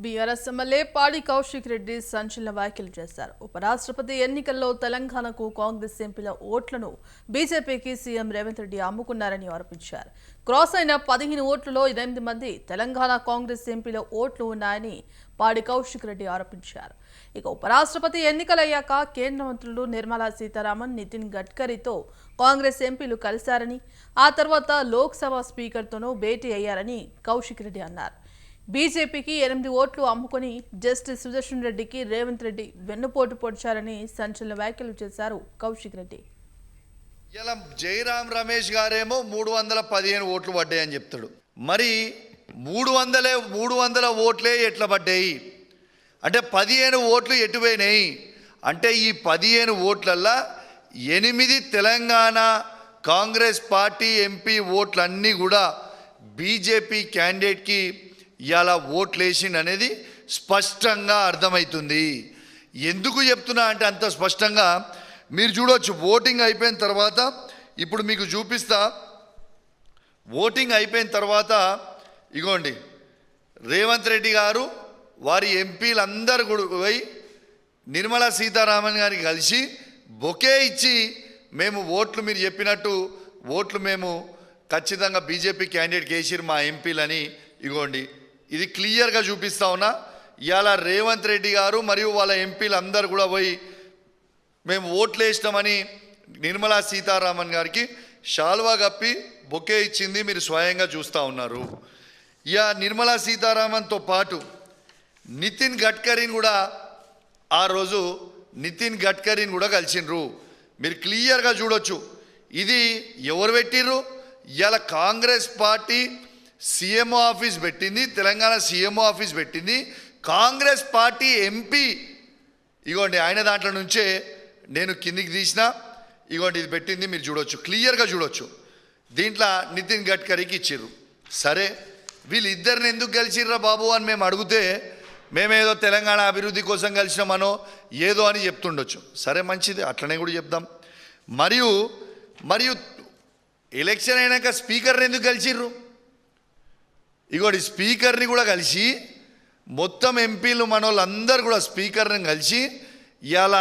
BRS MLA పాడి కౌశిక్ రెడ్డి సంచలన వ్యాఖ్యలు చేశారు. ఉపరాష్ట్రపతి ఎన్నికల్లో తెలంగాణకు కాంగ్రెస్ ఎంపీల ఓట్లను బీజేపీకి సీఎం రేవంత్ రెడ్డి అమ్ముకున్నారని ఆరోపించారు. క్రాస్ అయిన 15 ఓట్లలో 8 మంది తెలంగాణ కాంగ్రెస్ ఎంపీల ఓట్లు ఉన్నాయని పాడి కౌశిక్ రెడ్డి ఆరోపించారు. ఇక ఉపరాష్ట్రపతి ఎన్నికలయ్యాక కేంద్ర మంత్రులు నిర్మలా సీతారామన్, నితిన్ గడ్కరీతో కాంగ్రెస్ ఎంపీలు కలిశారని, ఆ తర్వాత లోక్సభ స్పీకర్తోనూ భేటీ అయ్యారని కౌశిక్ రెడ్డి అన్నారు. బీజేపీకి 8 ఓట్లు అమ్ముకొని జస్టిస్ సుదర్శన్ రెడ్డికి రేవంత్ రెడ్డి వెన్నుపోటు పొడిచారని సంచలన వ్యాఖ్యలు చేశారు కౌశిక్ రెడ్డి. ఇలా జయరాం రమేష్ గారేమో 315 ఓట్లు పడ్డాయని చెప్తాడు. మరి 300 ఓట్లే ఎట్లా పడ్డాయి అంటే 15 ఓట్లు ఎటుపోయినాయి అంటే ఈ 15 ఓట్లల్లో 8 తెలంగాణ కాంగ్రెస్ పార్టీ ఎంపీ ఓట్లన్నీ కూడా బీజేపీ క్యాండిడేట్కి ఇలా ఓట్లేసింది అనేది స్పష్టంగా అర్థమవుతుంది. ఎందుకు చెప్తున్నా అంటే అంత స్పష్టంగా మీరు చూడవచ్చు. ఓటింగ్ అయిపోయిన తర్వాత ఇప్పుడు మీకు చూపిస్తా. ఓటింగ్ అయిపోయిన తర్వాత ఇగోండి, రేవంత్ రెడ్డి గారు వారి ఎంపీలందరూ కూడా పోయి నిర్మలా సీతారామన్ గారికి కలిసి బొకే ఇచ్చి మేము ఓట్లు మీరు చెప్పినట్టు ఓట్లు మేము ఖచ్చితంగా బీజేపీ క్యాండిడేట్కి వేసిరు మా ఎంపీలని. ఇగోండి, ఇది క్లియర్గా చూపిస్తా ఉన్నా. ఇవాళ రేవంత్ రెడ్డి గారు మరియు వాళ్ళ ఎంపీలు అందరూ కూడా పోయి మేము ఓట్లు వేసినామని నిర్మలా సీతారామన్ గారికి షాల్వా కప్పి బొకే ఇచ్చింది మీరు స్వయంగా చూస్తూ ఉన్నారు. ఇక నిర్మలా సీతారామన్తో పాటు నితిన్ గడ్కరీని కూడా ఆ రోజు నితిన్ గడ్కరీని కూడా కలిసిండ్రు. మీరు క్లియర్గా చూడొచ్చు. ఇది ఎవరు పెట్టిర్రు? ఇవాళ కాంగ్రెస్ పార్టీ సీఎంఓ ఆఫీస్ పెట్టింది, తెలంగాణ సీఎంఓ ఆఫీస్ పెట్టింది. కాంగ్రెస్ పార్టీ ఎంపీ ఇగోండి ఆయన దాంట్లో నుంచే నేను కిందికి తీసిన ఇగోండి ఇది పెట్టింది మీరు చూడొచ్చు, క్లియర్గా చూడొచ్చు. దీంట్లో నితిన్ గడ్కరీకి ఇచ్చిర్రు. సరే వీళ్ళిద్దరిని ఎందుకు కలిసిర్రా బాబు అని మేము అడిగితే మేమేదో తెలంగాణ అభివృద్ధి కోసం కలిసినామనో ఏదో అని చెప్తుండొచ్చు. సరే మంచిది, అట్లనే కూడా చెప్దాం. మరియు ఎలక్షన్ అయినాక స్పీకర్ని ఎందుకు కలిసిర్రు? ఇగోటి స్పీకర్ని కూడా కలిసి మొత్తం ఎంపీలు మనోళ్ళందరూ కూడా స్పీకర్ని కలిసి ఇవాళ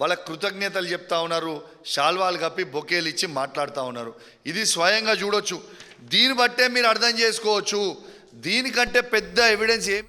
వాళ్ళ కృతజ్ఞతలు చెప్తా ఉన్నారు, షాల్వాలు కప్పి బొకేలు ఇచ్చి మాట్లాడుతూ ఉన్నారు. ఇది స్వయంగా చూడొచ్చు. దీన్ని బట్టే మీరు అర్థం చేసుకోవచ్చు. దీనికంటే పెద్ద ఎవిడెన్స్ ఏమి